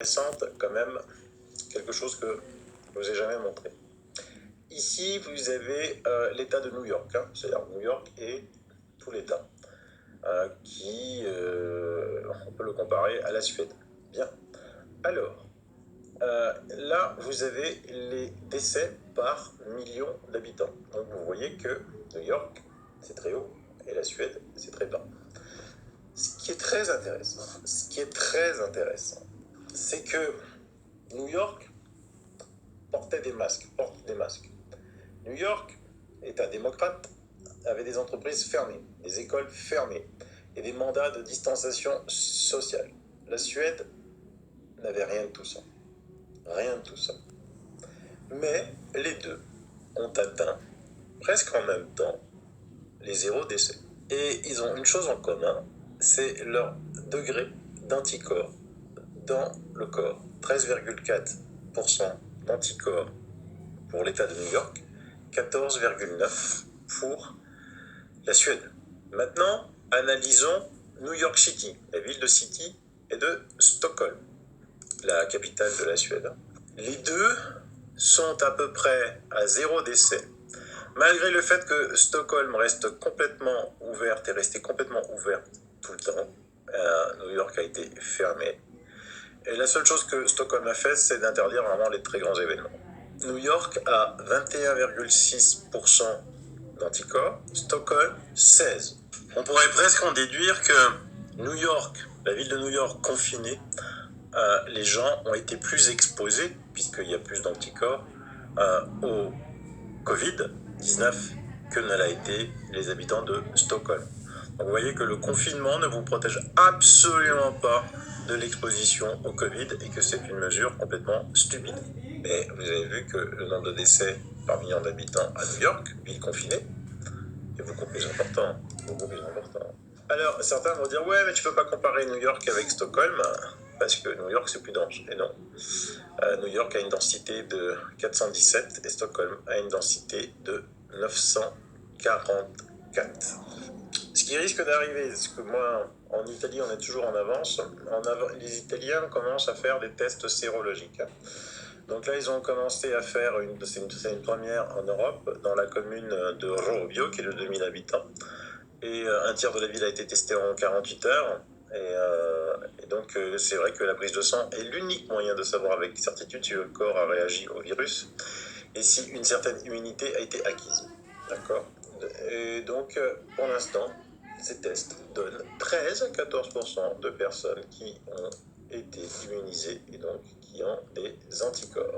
intéressante quand même, quelque chose que je vous ai jamais montré. Ici, vous avez l'État de New York, hein, c'est-à-dire New York et tout l'État, on peut le comparer à la Suède. Bien. Alors, là, vous avez les décès par million d'habitants. Donc, vous voyez que New York, c'est très haut, et la Suède, c'est très bas. Ce qui est très intéressant, c'est que New York porte des masques. New York, État démocrate, avait des entreprises fermées, des écoles fermées et des mandats de distanciation sociale. La Suède n'avait rien de tout ça. Rien de tout ça. Mais les deux ont atteint, presque en même temps, les 0 décès. Et ils ont une chose en commun, c'est leur degré d'anticorps dans le corps. 13,4% d'anticorps pour l'État de New York, 14,9% pour la Suède. Maintenant, analysons New York City, la ville de City et de Stockholm, la capitale de la Suède. Les deux sont à peu près à 0 décès, malgré le fait que Stockholm reste complètement ouverte et restait complètement ouverte tout le temps. New York a été fermée. Et la seule chose que Stockholm a fait, c'est d'interdire vraiment les très grands événements. New York a 21,6% d'anticorps, Stockholm 16%. On pourrait presque en déduire que New York, la ville de New York confinée, les gens ont été plus exposés, puisqu'il y a plus d'anticorps, au Covid-19 que ne l'a été les habitants de Stockholm. Donc vous voyez que le confinement ne vous protège absolument pas de l'exposition au Covid et que c'est une mesure complètement stupide. Mais vous avez vu que le nombre de décès par million d'habitants à New York, ville confinée, est beaucoup plus important. Alors, certains vont dire, ouais, mais tu peux pas comparer New York avec Stockholm, parce que New York, c'est plus dense. Et non. New York a une densité de 417 et Stockholm a une densité de 944. Ce qui risque d'arriver, parce que moi, en Italie, on est toujours en avance. Les Italiens commencent à faire des tests sérologiques. Donc là, ils ont commencé à faire, c'est une première en Europe, dans la commune de Rovio, qui est de 2000 habitants. Et un tiers de la ville a été testé en 48 heures. Et donc, c'est vrai que la prise de sang est l'unique moyen de savoir avec certitude si le corps a réagi au virus et si une certaine immunité a été acquise. D'accord ? Et donc, pour l'instant, ces tests donnent 13 à 14% de personnes qui ont été immunisées et donc qui ont des anticorps.